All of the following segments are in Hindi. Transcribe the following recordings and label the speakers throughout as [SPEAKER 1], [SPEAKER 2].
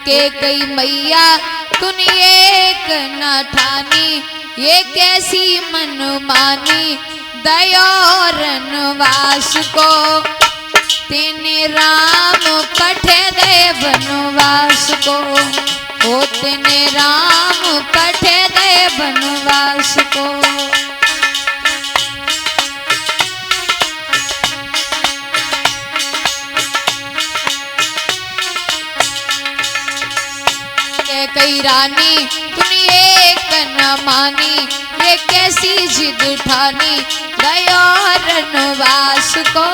[SPEAKER 1] के कई मैया तूने एक न ठानी, ये कैसी मनमानी दयोरन वास को, तेने राम कठे दे बनवास को, ओ तेने राम कठे दे बनवास को। कई रानी तूने एक न मानी, ये कैसी जिद ठानी दयोरन वास को,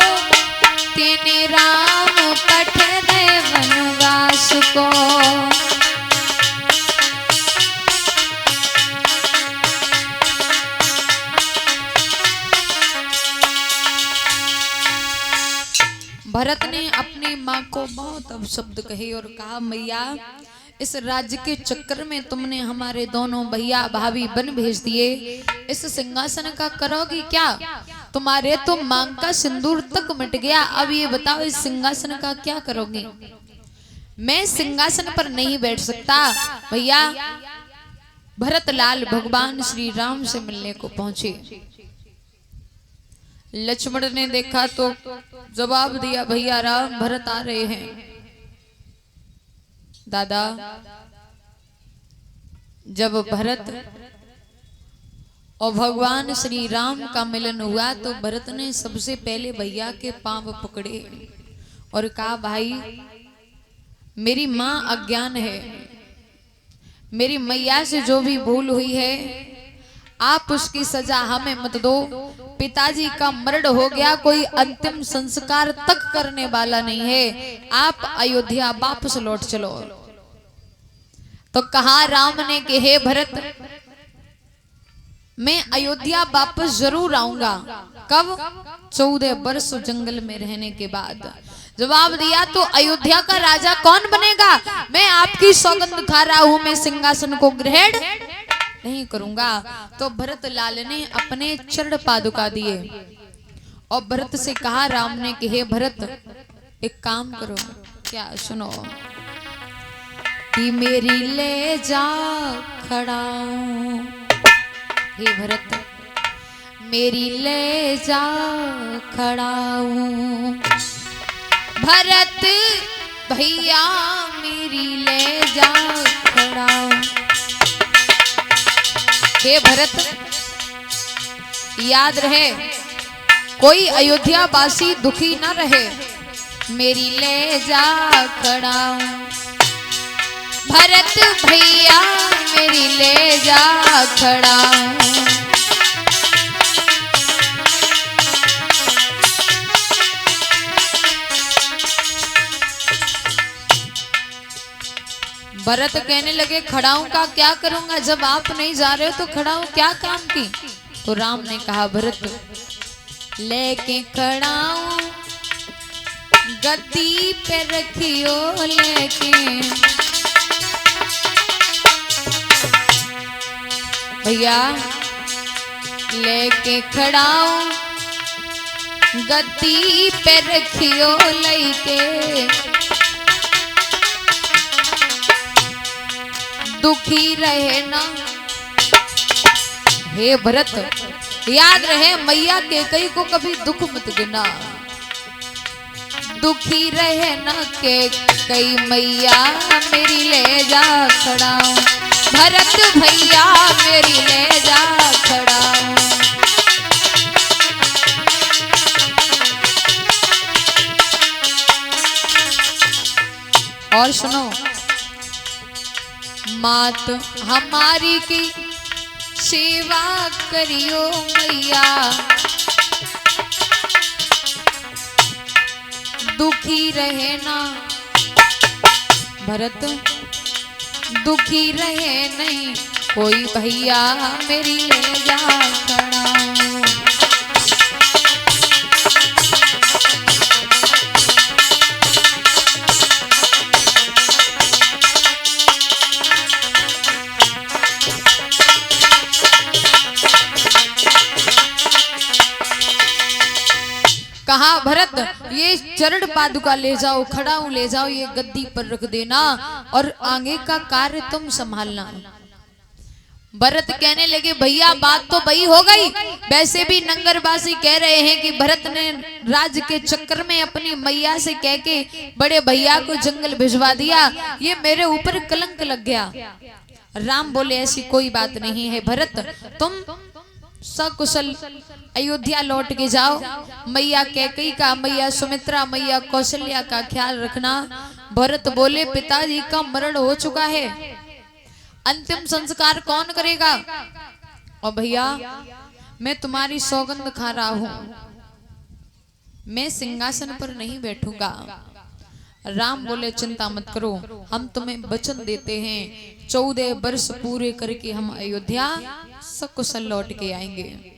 [SPEAKER 1] तेने राम कठे दे वनवास को। भरत ने अपनी माँ को बहुत अपशब्द कहे और कहा, मैया इस राज्य के चक्कर में तुमने हमारे दोनों भैया भाभी बन भेज दिए, इस सिंहासन का करोगी क्या? तुम्हारे तो मांग का सिंदूर तक मिट गया, अब ये बताओ इस सिंहासन का क्या करोगे? मैं सिंहासन पर नहीं बैठ सकता। भैया भरतलाल भगवान श्री राम से मिलने को पहुंचे। लक्ष्मण ने देखा तो जवाब दिया, भैया राम भरत आ रहे हैं। दादा जब भरत और भगवान श्री राम का मिलन हुआ तो भरत ने सबसे पहले भैया के पांव पकड़े और कहा, भाई मेरी मां अज्ञान है, मेरी मैया से जो भी भूल हुई है आप उसकी सजा हमें मत दो। पिताजी का मरण हो गया, कोई अंतिम संस्कार तक करने वाला नहीं है, आप अयोध्या वापस लौट चलो। तो कहा राम ने कि हे भरत मैं अयोध्या वापस जरूर आऊंगा। कब? 14 वर्ष जंगल में रहने के बाद। जवाब दिया, तो अयोध्या का राजा कौन बनेगा? मैं आपकी सौगंध खा रहा हूं, मैं सिंहासन को ग्रहण नहीं करूंगा। तो भरतलाल ने अपने चरण पादुका दिए और भरत से कहा राम ने कि हे भरत एक काम करो। क्या? सुनो कि मेरी ले जा खड़ाऊं, हे भरत मेरी ले जा खड़ाऊं, भरत भैया मेरी ले जा खड़ाऊं। हे भरत याद रहे कोई अयोध्या वासी दुखी न रहे, मेरी ले जा खड़ाऊं, भरत भैया मेरी ले जा खड़ाऊं। भरत कहने लगे, खड़ाऊं का क्या करूंगा, जब आप नहीं जा रहे हो तो खड़ाऊं क्या काम की? तो राम ने कहा, भरत लेके खड़ाऊं गद्दी पे रखियो लेके, भैया लेके खड़ाऊं गद्दी पे रखियो लेके, दुखी रहे ना। हे भरत याद रहे मैया के कई को कभी दुख मत देना, दुखी रहे ना के कई मैया मेरी ले जा खड़ाऊं, भरत भैया मेरी ले जा खड़ाऊं। और सुनो, मात हमारी की सेवा करियो मैया, दुखी रहे ना भरत, दुखी रहे नहीं कोई भैया मेरी ले जा खड़ाऊं। कहा भरत ये चरण पादुका ले जाओ, खड़ाऊ ले जाओ, ये गद्दी पर रख देना और आगे का कार्य तुम संभालना। भरत कहने लगे भैया बात तो वही हो गई, वैसे भी नंगरबासी कह रहे हैं कि भरत ने राज के चक्कर में अपनी मैया से कह के बड़े भैया को जंगल भिजवा दिया, ये मेरे ऊपर कलंक लग गया। राम बोले ऐसी कोई बात नहीं है भरत, तुम सकुशल अयोध्या लौट के जाओ, मैया कैकेयी का, मैया सुमित्रा, मैया कौशल्या का ख्याल रखना। भरत बोले पिताजी का मरण हो चुका है, अंतिम संस्कार कौन करेगा? और भैया मैं तुम्हारी सौगंध खा रहा हूं, मैं सिंहासन पर नहीं बैठूंगा। राम बोले चिंता मत करो, हम तुम्हें वचन देते हैं 14 वर्ष पूरे करके हम अयोध्या सकुशल लौट के आएंगे।